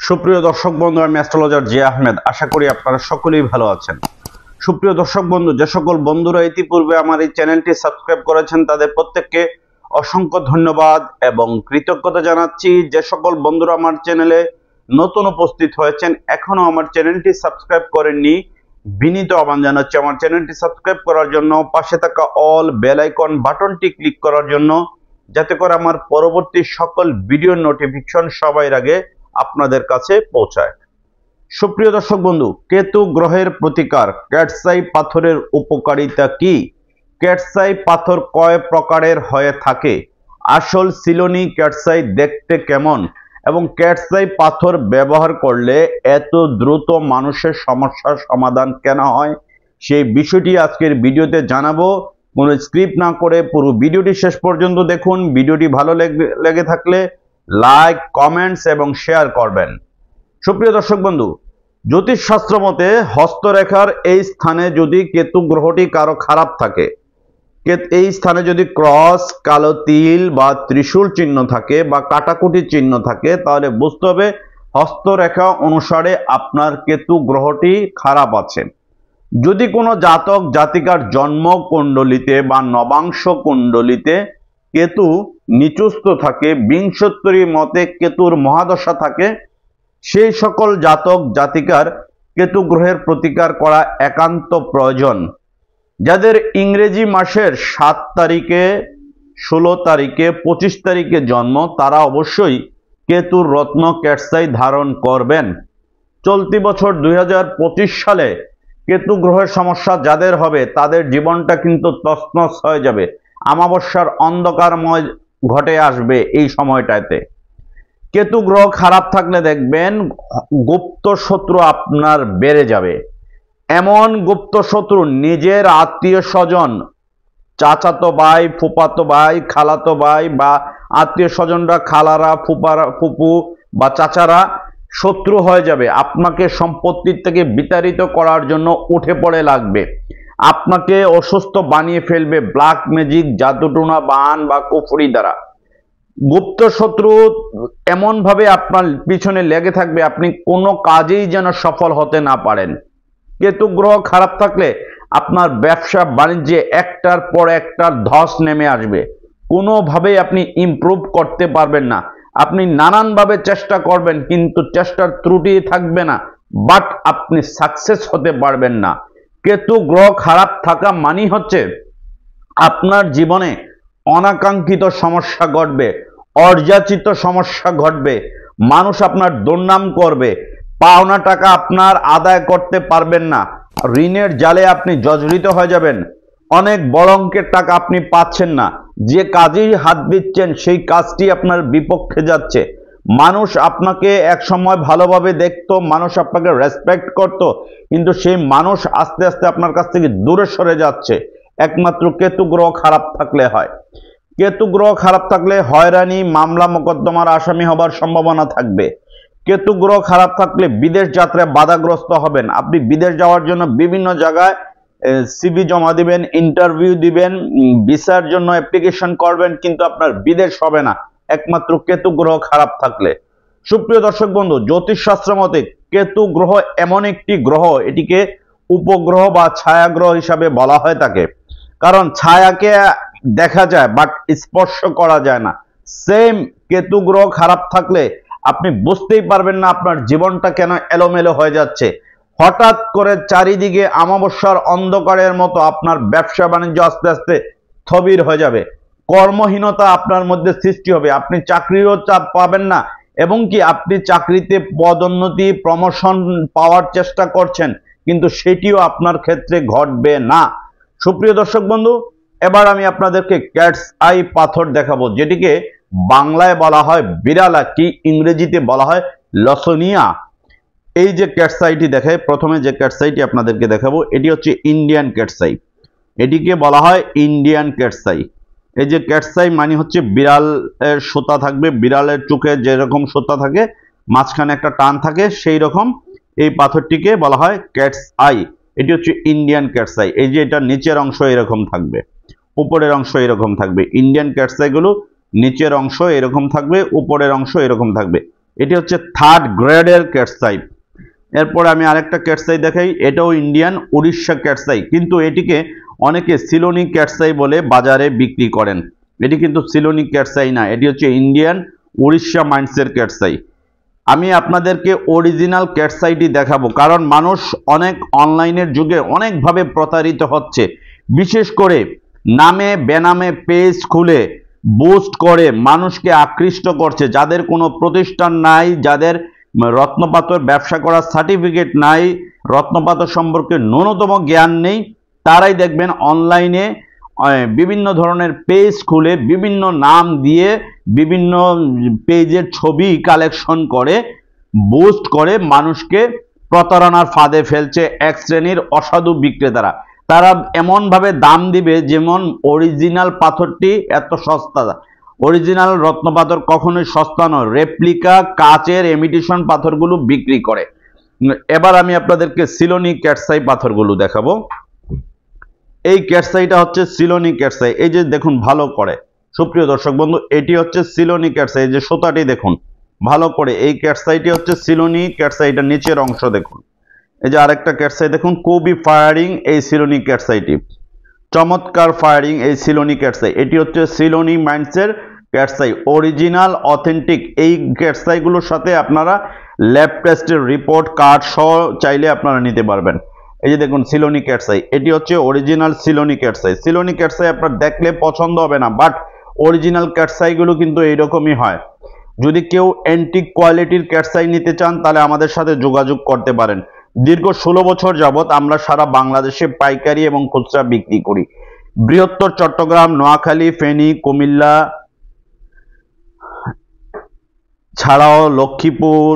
সুপ্রিয় দর্শক বন্ধু, আমি অ্যাস্ট্রোলজার জিয়া আহমেদ। আশা করি আপনারা সকলেই ভালো আছেন। সুপ্রিয় দর্শক বন্ধু, যে সকল বন্ধুরা ইতিপূর্বে আমার এই চ্যানেলটি সাবস্ক্রাইব করেছেন তাদের প্রত্যেককে অসংখ্য ধন্যবাদ এবং কৃতজ্ঞতা জানাচ্ছি। যে সকল বন্ধুরা আমার চ্যানেলে নতুন উপস্থিত হয়েছেন, এখনো আমার চ্যানেলটি সাবস্ক্রাইব করেননি, বিনীত আহ্বান জানাচ্ছি আমার চ্যানেলটি সাবস্ক্রাইব করার জন্য, পাশে থাকা অল বেল আইকন বাটনটি ক্লিক করার জন্য, যাতে করে আমার পরবর্তী সকল ভিডিও নোটিফিকেশন সবার আগে আপনাদের কাছে পৌঁছায়। সুপ্রিয় দর্শক বন্ধু, কেতু গ্রহের প্রতিকার, ক্যাটসাই পাথরের উপকারিতা কি? ক্যাটসাই পাথর কয় প্রকারের হয়ে থাকে? আসল সিলোনি ক্যাটসাই দেখতে কেমন এবং ক্যাটসাই পাথর ব্যবহার করলে এত দ্রুত মানুষের সমস্যার সমাধান কেন হয়, সেই বিষয়টি আজকের ভিডিওতে জানাবো। কোনো স্ক্রিপ্ট না করে পুরো ভিডিওটি শেষ পর্যন্ত দেখুন। ভিডিওটি ভালো লেগে থাকলে লাইক, কমেন্টস এবং শেয়ার করবেন। সুপ্রিয় দর্শক বন্ধু, জ্যোতিষশাস্ত্র মতে হস্তরেখার এই স্থানে যদি কেতু গ্রহটি কারো খারাপ থাকে, এই স্থানে যদি ক্রস, কালো তিল বা ত্রিশূল চিহ্ন থাকে বা কাটাকুটি চিহ্ন থাকে, তাহলে বুঝতে হবে হস্তরেখা অনুসারে আপনার কেতু গ্রহটি খারাপ আছে। যদি কোনো জাতক জাতিকার জন্ম কুণ্ডলিতে বা নবাংশ কুণ্ডলিতে কেতু নিচস্থ থাকে, বিংশোত্তরী মতে কেতুর মহাদশা থাকে, সেই সকল জাতক জাতিকার কেতু গ্রহের প্রতিকার করা একান্ত প্রয়োজন। যাদের ইংরেজি মাসের 7 তারিখে, 16 তারিখে, 25 তারিখে জন্ম, তারা অবশ্যই কেতুর রত্ন ক্যাটসাই ধারণ করবেন। চলতি বছর 2025 সালে কেতু গ্রহের সমস্যা যাদের হবে তাদের জীবনটা কিন্তু তছনছ হয়ে যাবে। অমাবস্যার অন্ধকারময় ঘটে আসবে এই সময়টাতে। কেতু গ্রহ খারাপ থাকলে দেখবেন গুপ্ত শত্রু আপনার বেড়ে যাবে। এমন গুপ্ত শত্রু, নিজের আত্মীয় স্বজন, চাচাতো ভাই, ফুফাতো ভাই, খালাতো ভাই বা আত্মীয় স্বজনরা, খালারা, ফুপু বা চাচারা শত্রু হয়ে যাবে। আপনাকে সম্পত্তির থেকে বিতাড়িত করার জন্য উঠে পড়ে লাগবে। আপনাকে অসুস্থ বানিয়ে ফেলবে ব্ল্যাক ম্যাজিক, জাদুটোনা, বান বা কুফরি দ্বারা। গুপ্ত শত্রু এমন ভাবে আপনার পিছনে লেগে থাকবে, আপনি কোনো কাজেই যেন সফল হতে না পারেন। কেতু গ্রহ খারাপ থাকলে আপনার ব্যবসা বাণিজ্যে একটার পর একটা ধস নেমে আসবে। কোনোভাবেই আপনি ইমপ্রুভ করতে পারবেন না। আপনি নানানভাবে চেষ্টা করবেন, কিন্তু চেষ্টার ত্রুটি থাকবে না, বাট আপনি সাকসেস হতে পারবেন না। কেতু গ্রহ খারাপ থাকা মানে হচ্ছে আপনার জীবনে অনাকাঙ্ক্ষিত সমস্যা ঘটবে, অযাচিত সমস্যা ঘটবে, মানুষ আপনার দুর্নাম করবে, পাওনা টাকা আপনার আদায় করতে পারবেন না, ঋণের জালে আপনি জর্জরিত হয়ে যাবেন, অনেক বড় অঙ্কের টাকা আপনি পাচ্ছেন না, যে কাজেই হাত দিচ্ছেন সেই কাজটি আপনার বিপক্ষে যাচ্ছে। মানুষ আপনাকে এক সময় ভালোভাবে দেখতো, মানুষ আপনাকে রেসপেক্ট করত, কিন্তু সেই মানুষ আস্তে আস্তে আপনার কাছ থেকে দূরে সরে যাচ্ছে। একমাত্র কেতু গ্রহ খারাপ থাকলে হয়। কেতু গ্রহ খারাপ থাকলে হয়রানি, মামলা মোকদ্দমার আসামি হবার সম্ভাবনা থাকবে। কেতু গ্রহ খারাপ থাকলে বিদেশ যাত্রায় বাধাগ্রস্ত হবেন। আপনি বিদেশ যাওয়ার জন্য বিভিন্ন জায়গায় সিভি জমা দিবেন, ইন্টারভিউ দিবেন, ভিসার জন্য অ্যাপ্লিকেশন করবেন, কিন্তু আপনার বিদেশ হবে না একমাত্র কেতু গ্রহ খারাপ থাকলে। সুপ্রিয় দর্শক বন্ধু, জ্যোতিষশাস্ত্র মতে কেতু গ্রহ এমন একটি গ্রহ, এটিকে উপগ্রহ বা ছায়া গ্রহ হিসাবে বলা হয়ে থাকে। কারণ ছায়াকে দেখা যায় বাট স্পর্শ করা যায় না। সেম কেতু গ্রহ খারাপ থাকলে আপনি বুঝতেই পারবেন না আপনার জীবনটা কেন এলোমেলো হয়ে যাচ্ছে। হঠাৎ করে চারিদিকে অমাবস্যার অন্ধকারের মতো আপনার ব্যবসা বাণিজ্য আস্তে আস্তে স্থবির হয়ে যাবে। কর্মহীনতা আপনার মধ্যে সৃষ্টি হবে, আপনি চাকরিও চাপ পাবেন না, এবং কি আপনি চাকরিতে পদোন্নতি, প্রমোশন পাওয়ার চেষ্টা করছেন, কিন্তু সেটিও আপনার ক্ষেত্রে ঘটবে না। সুপ্রিয় দর্শক বন্ধু, এবার আমি আপনাদেরকে ক্যাটস আই পাথর দেখাবো, যেটিকে বাংলায় বলা হয় বিড়াল আঁকি, ইংরেজিতে বলা হয় লসনিয়া। এই যে ক্যাটসাইটি দেখায়, প্রথমে যে ক্যাটসাইটি আপনাদেরকে দেখাবো, এটি হচ্ছে ইন্ডিয়ান ক্যাটসাই। এটিকে বলা হয় ইন্ডিয়ান ক্যাটসাই। এই যে ক্যাটসাই মানে হচ্ছে বিড়ালের সুতা থাকবে, বিড়ালের চোখে যেরকম সুতা থাকে, মাঝখানে একটা টান থাকে, সেই রকম এই পাথরটিকে বলা হয় ক্যাটস আই। এটি হচ্ছে ইন্ডিয়ান ক্যাটসাই। এই যে এটা নিচের অংশ এরকম থাকবে, উপরের অংশ এরকম থাকবে। ইন্ডিয়ান ক্যাটসাই গুলো নিচের অংশ এরকম থাকবে, উপরের অংশ এরকম থাকবে। এটি হচ্ছে 3rd গ্রেডের ক্যাটসাই। এরপর আমি আরেকটা ক্যাটসাই দেখাই, এটাও ইন্ডিয়ান উড়িষ্যা ক্যাটসাই, কিন্তু এটিকে অনেকে সিলোনি ক্যাটসাই বলে বাজারে বিক্রি করেন। এটি কিন্তু সিলোনি ক্যাটসাই না, এটি হচ্ছে ইন্ডিয়ান উড়িষ্যা মাইন্ডসের ক্যাটসাই। আমি আপনাদেরকে অরিজিনাল ক্যাটসাইটি দেখাবো, কারণ মানুষ অনেক অনলাইনের যুগে অনেকভাবে প্রতারিত হচ্ছে। বিশেষ করে নামে বেনামে পেজ খুলে বুস্ট করে মানুষকে আকৃষ্ট করছে। যাদের কোনো প্রতিষ্ঠান নাই, যাদের রত্নপাথর ব্যবসা করার সার্টিফিকেট নাই, রত্নপাথর সম্পর্কে ন্যূনতম জ্ঞান নেই, তারাই দেখবেন অনলাইনে বিভিন্ন ধরনের পেজ খুলে বিভিন্ন নাম দিয়ে বিভিন্ন পেজের ছবি কালেকশন করে বুস্ট করে মানুষকে প্রতারণার ফাঁদে ফেলছে এক শ্রেণীর অসাধু বিক্রেতারা। তারা এমনভাবে দাম দিবে যেমন অরিজিনাল পাথরটি এত সস্তা। অরিজিনাল রত্নপাথর কখনোই সস্তা নয়, রেপ্লিকা কাচের ইমিটেশন পাথরগুলো বিক্রি করে। এবার আমি আপনাদেরকে সিলোনি ক্যাটসাই পাথরগুলো দেখাবো। এই ক্যাটসাইটা হচ্ছে সিলোনি ক্যাটসাই, এই যে দেখুন ভালো করে সুপ্রিয় দর্শক বন্ধু, এটি হচ্ছে সিলোনি ক্যাটসাই, যে সুতাটি দেখুন ভালো করে। এই ক্যাটসাইটি হচ্ছে সিলোনি ক্যাটসাইটা, নিচের অংশ দেখুন। এই যে আরেকটা ক্যাটসাই দেখুন, খুবই ফায়ারিং এই সিলোনি ক্যাটসাইটি, চমৎকার ফায়ারিং এই সিলোনি ক্যাটসাই। এটি হচ্ছে সিলোনি মাইন্ডসের ক্যাটসাই, অরিজিনাল অথেন্টিক। এই ক্যাটসাইগুলোর সাথে আপনারা ল্যাব টেস্টের রিপোর্ট কার্ড সহ চাইলে আপনারা নিতে পারবেন। এই যে দেখুন সিলোনি ক্যাটসাই, এটি হচ্ছে অরিজিনাল সিলোনি ক্যাটসাই। সিলোনি ক্যাটসাই আপনার দেখলে পছন্দ হবে না, বাট অরিজিনাল ক্যাটসাইগুলো কিন্তু এইরকমই হয়। যদি কেউ অ্যান্টিক কোয়ালিটির ক্যাটসাই নিতে চান তাহলে আমাদের সাথে যোগাযোগ করতে পারেন। দীর্ঘ 16 বছর যাবত আমরা সারা বাংলাদেশে পাইকারি এবং খুচরা বিক্রি করি। বৃহত্তর চট্টগ্রাম, নোয়াখালী, ফেনী, কুমিল্লা ছাড়াও লক্ষ্মীপুর,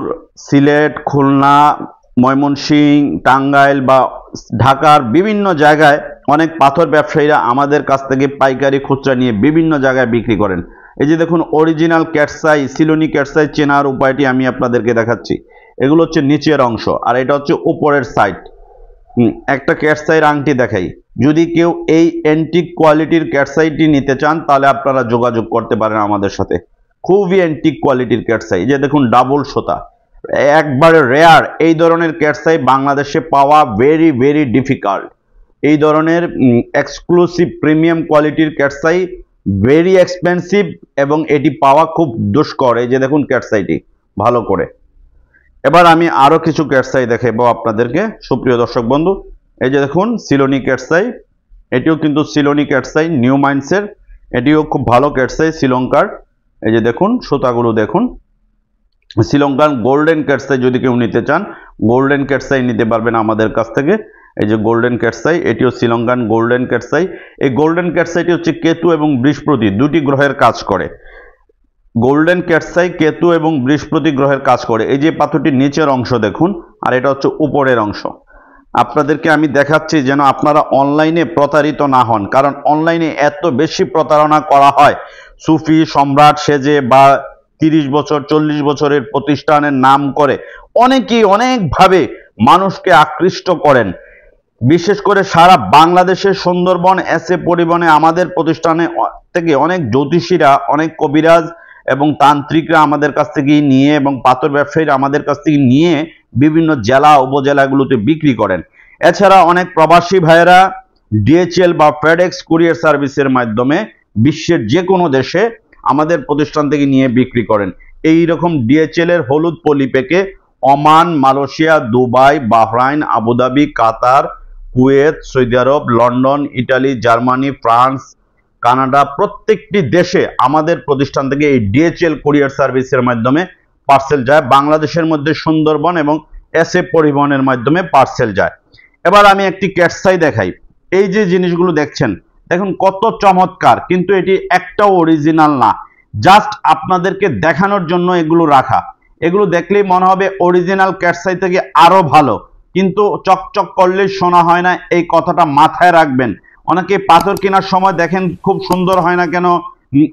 সিলেট, খুলনা, ময়মনসিংহ, টাঙ্গাইল বা ঢাকার বিভিন্ন জায়গায় অনেক পাথর ব্যবসায়ীরা আমাদের কাছ থেকে পাইকারি খুচরা নিয়ে বিভিন্ন জায়গায় বিক্রি করেন। এই যে দেখুন অরিজিনাল ক্যাটসাই, সিলোনি ক্যাটসাই চেনার উপায়টি আমি আপনাদেরকে দেখাচ্ছি। এগুলো হচ্ছে নিচের অংশ আর এটা হচ্ছে উপরের সাইড। একটা ক্যাটসাইয়ের আংটি দেখাই। যদি কেউ এই অ্যান্টিক কোয়ালিটির ক্যাটসাইটি নিতে চান তাহলে আপনারা যোগাযোগ করতে পারেন আমাদের সাথে। খুবই অ্যান্টিক কোয়ালিটির ক্যাটসাই, যে দেখুন ডাবল সুতা, একবারে রেয়ার। এই ধরনের ক্যাটসাই বাংলাদেশে পাওয়া ভেরি ভেরি ডিফিকাল্ট। এই ধরনের এক্সক্লুসিভ প্রিমিয়াম কোয়ালিটির ক্যাটসাই ভেরি এক্সপেন্সিভ এবং এটি পাওয়া খুব দুষ্কর। এই যে দেখুন ক্যাটসাইটি ভালো করে। এবার আমি আরো কিছু ক্যাটসাই দেখাবো আপনাদেরকে সুপ্রিয় দর্শক বন্ধু। এই যে দেখুন সিলোনি ক্যাটসাই, এটিও কিন্তু সিলোনি ক্যাটসাই নিউ মাইন্ডসের, এটিও খুব ভালো ক্যাটসাই শ্রীলঙ্কার। এই যে দেখুন সুতাগুলো দেখুন, শ্রীলঙ্কার গোল্ডেন ক্যাটসাই যদি কেউ নিতে চান গোল্ডেন ক্যাটসাই নিতে পারবেন আমাদের কাছ থেকে। এই যে গোল্ডেন ক্যাটসাই, এটিও শ্রীলঙ্কান গোল্ডেন ক্যাটসাই। এই গোল্ডেন ক্যাটসাইটি হচ্ছে কেতু এবং বৃহস্পতি দুটি গ্রহের কাজ করে। গোল্ডেন ক্যাটসাই কেতু এবং বৃহস্পতি গ্রহের কাজ করে। এই যে পাথরটির নিচের অংশ দেখুন আর এটা হচ্ছে উপরের অংশ। আপনাদেরকে আমি দেখাচ্ছি যেন আপনারা অনলাইনে প্রতারিত না হন, কারণ অনলাইনে এত বেশি প্রতারণা করা হয়। সুফি সম্রাট সেজে বা 30 বছর 40 বছরের প্রতিষ্ঠানের নাম করে অনেকেই অনেকভাবে মানুষকে আকৃষ্ট করেন। বিশেষ করে সারা বাংলাদেশের সুন্দরবন এসএ পরিবহনে আমাদের প্রতিষ্ঠানে থেকে অনেক জ্যোতিষীরা, অনেক কবিরাজ এবং তান্ত্রিকরা আমাদের কাছ থেকে নিয়ে এবং পাথর ব্যবসায়ীরা আমাদের কাছ থেকে নিয়ে বিভিন্ন জেলা উপজেলাগুলোতে বিক্রি করেন। এছাড়া অনেক প্রবাসী ভাইয়েরা ডিএচএল বা ফেডেক্স কুরিয়ার সার্ভিসের মাধ্যমে বিশ্বের যে কোনো দেশে আমাদের প্রতিষ্ঠান থেকে নিয়ে বিক্রি করেন। এই রকম ডিএচএল এর হলুদ পলি প্যাকে Oman, Malaysia, Dubai, Bahrain, Abu Dhabi, Qatar, Kuwait, Saudi Arab, London, Italy, Germany, France, Canada প্রত্যেকটি দেশে আমাদের প্রতিষ্ঠান থেকে এই ডিএচএল কুরিয়ার সার্ভিসের মাধ্যমে পার্সেল যায়। বাংলাদেশের মধ্যে সুন্দরবন এবং এসএ পরিবহনের মাধ্যমে পার্সেল যায়। এবার আমি একটি ক্যাটসাই দেখাই। এই যে জিনিসগুলো দেখছেন দেখুন কত চমৎকার, কিন্তু এটি একটাও অরিজিনাল না, জাস্ট আপনাদেরকে দেখানোর জন্য এগুলো রাখা। এগুলো দেখলেই মনে হবে অরিজিনাল ক্যাটসাই থেকে আরো ভালো, কিন্তু চকচক করলে শোনা হয় না, এই কথাটা মাথায় রাখবেন। অনেকে পাথর কেনার সময় দেখেন খুব সুন্দর হয় না কেন,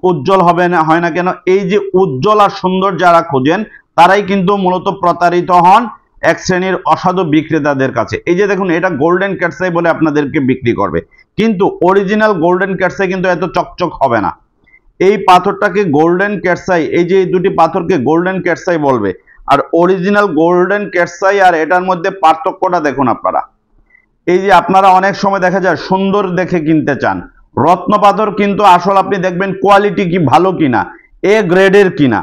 উজ্জ্বল হবে না হয় না কেন, এই যে উজ্জ্বল আর সুন্দর যারা খোঁজেন তারাই কিন্তু মূলত প্রতারিত হন এক শ্রেণীর অসাধু বিক্রেতাদের কাছে। এই যে দেখুন এটা গোল্ডেন ক্যাটসাই বলে আপনাদেরকে বিক্রি করবে, কিন্তু অরিজিনাল গোল্ডেন ক্যাটসাই কিন্তু এত চকচক হবে না। এই পাথরটাকে গোল্ডেন ক্যাটসাই, এই যে এই দুটি পাথরকে গোল্ডেন ক্যাটসাই বলবে। আর অরিজিনাল গোল্ডেন ক্যাটসাই আর এটার মধ্যে পার্থক্যটা দেখুন আপনারা। এই যে আপনারা অনেক সময় দেখা যায় সুন্দর দেখে কিনতে চান, রত্ন পাথর কিন্তু আসল আপনি দেখবেন কোয়ালিটি কি ভালো কিনা, এ গ্রেডের কিনা।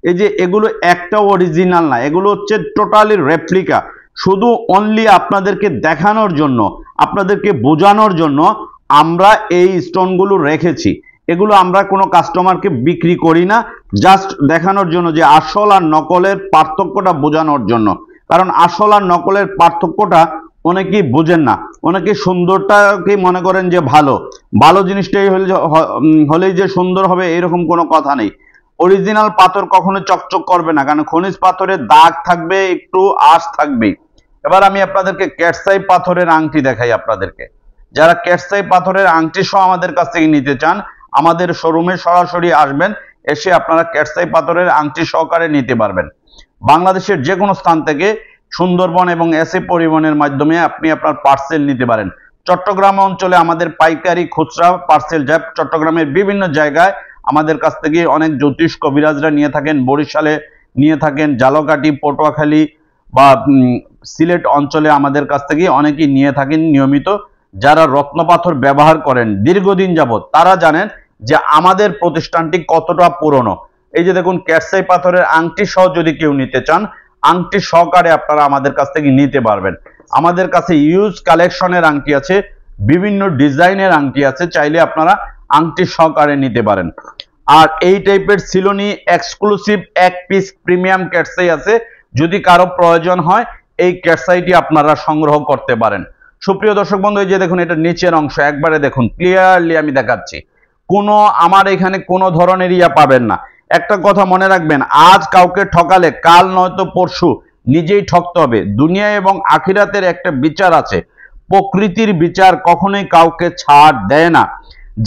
এই যে এগুলো একটা অরিজিনাল না, এগুলো হচ্ছে টোটালি রেপ্লিকা। শুধু অনলি আপনাদেরকে দেখানোর জন্য, আপনাদেরকে বোঝানোর জন্য আমরা এই স্টোনগুলো রেখেছি। এগুলো আমরা কোনো কাস্টমারকে বিক্রি করি না, জাস্ট দেখানোর জন্য যে আসল আর নকলের পার্থক্যটা বোঝানোর জন্য। কারণ আসল আর নকলের পার্থক্যটা অনেকেই বোঝেন না, অনেকে সুন্দরটাকে মনে করেন যে ভালো, ভালো জিনিসটাই হলেই যে সুন্দর হবে এরকম কোনো কথা নেই। অরিজিনাল পাথর কখনো চকচক করবে না, কারণ খনিজ পাথরের দাগ থাকবে, একটু আঁশ থাকবে। এবার আমি আপনাদেরকে ক্যাটসাই পাথরের আংটি দেখাই আপনাদেরকে। যারা ক্যাটসাই পাথরের আংটি সহ আমাদের কাছ থেকে নিতে চান, আমাদের শোরুমে সরাসরি আসবেন, এসে আপনারা ক্যাটসাই পাথরের আংটি সহকারে নিতে পারবেন। বাংলাদেশের যে কোনো স্থান থেকে সুন্দরবন এবং এসএ পরিবহনের মাধ্যমে আপনি আপনার পার্সেল নিতে পারেন। চট্টগ্রাম অঞ্চলে আমাদের পাইকারি খুচরা পার্সেল যায়। চট্টগ্রামের বিভিন্ন জায়গায় আমাদের কাছ থেকে অনেক জ্যোতিষ কবিরাজরা নিয়ে থাকেন, বরিশালে নিয়ে থাকেন, ঝালকাঠি, পটুয়াখালী বা সিলেট অঞ্চলে আমাদের কাছ থেকে অনেকেই নিয়ে থাকেন নিয়মিত। যারা রত্নপাথর ব্যবহার করেন দীর্ঘদিন যাবত, তারা জানেন যে আমাদের প্রতিষ্ঠানটি কতটা পুরনো। এই যে দেখুন ক্যাটসাই পাথরের আংটি সহ যদি কেউ নিতে চান, আংটি সহকারে আপনারা আমাদের কাছ থেকে নিতে পারবেন। আমাদের কাছে ইউজ কালেকশনের আংটি আছে, বিভিন্ন ডিজাইনের আংটি আছে, চাইলে আপনারা আংটি সহকারে নিতে পারেন। আর এই টাইপের সিলোনি এক্সক্লুসিভ এক পিস প্রিমিয়াম ক্যাটসাই আছে, যদি কারো প্রয়োজন হয় এই ক্যাটসাইটি আপনারা সংগ্রহ করতে পারেন। সুপ্রিয় দর্শক বন্ধু, এই যে দেখুন এটা নিচের অংশ, একবারে দেখুন ক্লিয়ারলি আমি দেখাচ্ছি। কোনো আমার এখানে কোনো ধরনের ইয়া পাবেন না। একটা কথা মনে রাখবেন, আজ কাউকে ঠকালে কাল নয়তো পরশু নিজেই ঠকতে হবে। দুনিয়া এবং আখিরাতের একটা বিচার আছে, প্রকৃতির বিচার কখনোই কাউকে ছাড় দেয় না।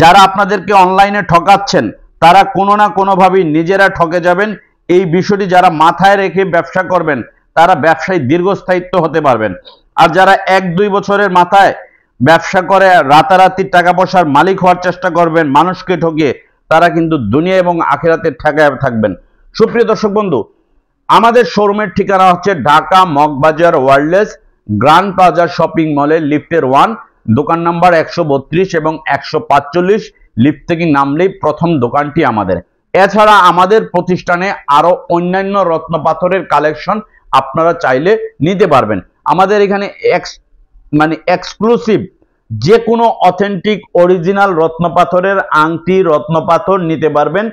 যারা আপনাদেরকে অনলাইনে ঠকাচ্ছেন তারা কোনো না কোনোভাবেই নিজেরা ঠকে যাবেন। এই বিষয়টি যারা মাথায় রেখে ব্যবসা করবেন তারা ব্যবসায় দীর্ঘস্থায়িত্ব হতে পারবেন। আর যারা 1-2 বছরের মাথায় ব্যবসা করে রাতারাতি টাকা পয়সার মালিক হওয়ার চেষ্টা করবেন মানুষকে ঠকিয়ে, তারা কিন্তু দুনিয়া এবং আখিরাতের ঠেকায় থাকবেন। সুপ্রিয় দর্শক বন্ধু, আমাদের শোরুমের ঠিকানা হচ্ছে Dhaka Moghbazar ওয়ার্ল্ডলেস grand plaza shopping মলে লিফটের 1, দোকান নাম্বার 132 এবং 145। লিফট থেকে নামলেই প্রথম দোকানটি আমাদের। এছাড়া আমাদের প্রতিষ্ঠানে আরো অন্যান্য রত্ন পাথরের কালেকশন আপনারা চাইলে নিতে পারবেন। আমাদের এখানে এক্সক্লুসিভ যে কোনো অথেন্টিক অরিজিনাল রত্ন পাথরের আংটি, রত্ন পাথর নিতে পারবেন।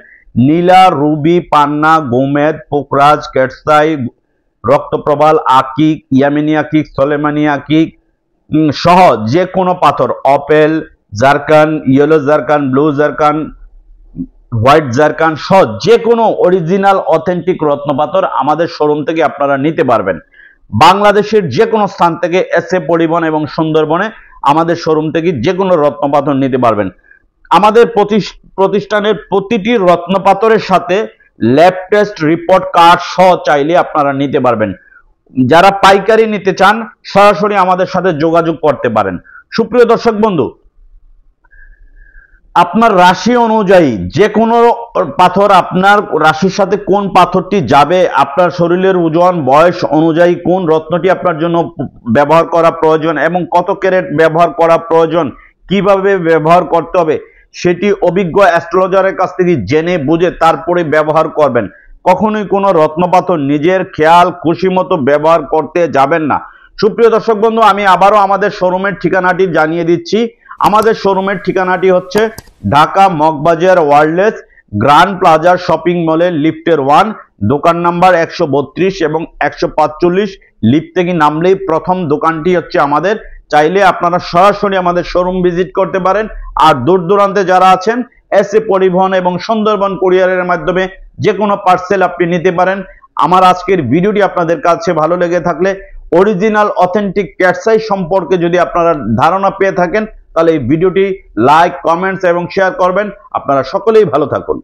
নীলা, রুবি, পান্না, গোমেদ, পোকরাজ, ক্যাটসাই, রক্তপ্রবাল, আকিক, ইয়ামিনী আকিক, সোলেমানি আকিক সহ যে কোনো পাথর, opal, zircon, yellow zircon, blue zircon, white zircon সহ যে কোনো অরিজিনাল অথেন্টিক রত্ন পাথর আমাদের শোরুম থেকে আপনারা নিতে পারবেন। বাংলাদেশের যে কোনো স্থান থেকে এসএ পরিবহন এবং সুন্দরবনে আমাদের শোরুম থেকে যে কোনো রত্ন পাথর নিতে পারবেন। আমাদের প্রতিষ্ঠানের প্রতিটি রত্ন পাথরের সাথে ল্যাব টেস্ট রিপোর্ট কার্ড সহ চাইলে আপনারা নিতে পারবেন। যারা পাইকারি নিতে চান সরাসরি আমাদের সাথে যোগাযোগ করতে পারেন। সুপ্রিয় দর্শক বন্ধু, আপনার রাশি অনুযায়ী যে কোনো পাথর, আপনার রাশির সাথে কোন পাথরটি যাবে, আপনার শরীরের ওজন, বয়স অনুযায়ী কোন রত্নটি আপনার জন্য ব্যবহার করা প্রয়োজন এবং কত ক্যারেট ব্যবহার করা প্রয়োজন, কিভাবে ব্যবহার করতে হবে, সেটি অভিজ্ঞ অ্যাস্ট্রোলজারের কাছ থেকে জেনে বুঝে তারপরে ব্যবহার করবেন। কখনোই কোনো রত্ন পাথর নিজের খেয়াল খুশি মতো ব্যবহার করতে যাবেন না। সুপ্রিয় দর্শক বন্ধু, আমি আবারও আমাদের শোরুমের ঠিকানাটি জানিয়ে দিচ্ছি। আমাদের শোরুমের ঠিকানাটি হচ্ছে Dhaka Moghbazar ওয়ার্ল্ডলেস grand plaza shopping মলের লিফটের 1, দোকান নাম্বার 132 এবং 145। লিফট থেকে নামলেই প্রথম দোকানটি হচ্ছে আমাদের। চাইলে আপনারা সরাসরি আমাদের শোরুম ভিজিট করতে পারেন। আর দূর দূরান্তে যারা আছেন এসএ পরিবহন এবং সুন্দরবন কুরিয়ারের মাধ্যমে যে কোনো পার্সেল আপনি নিতে পারেন। আমার আজকের ভিডিওটি আপনাদের কাছে ভালো লেগে থাকলে, অরিজিনাল অথেন্টিক ক্যাটসাই সম্পর্কে যদি আপনারা ধারণা পেয়ে থাকেন, তাহলে এই ভিডিওটি লাইক, কমেন্টস এবং শেয়ার করবেন। আপনারা সকলেই ভালো থাকুন।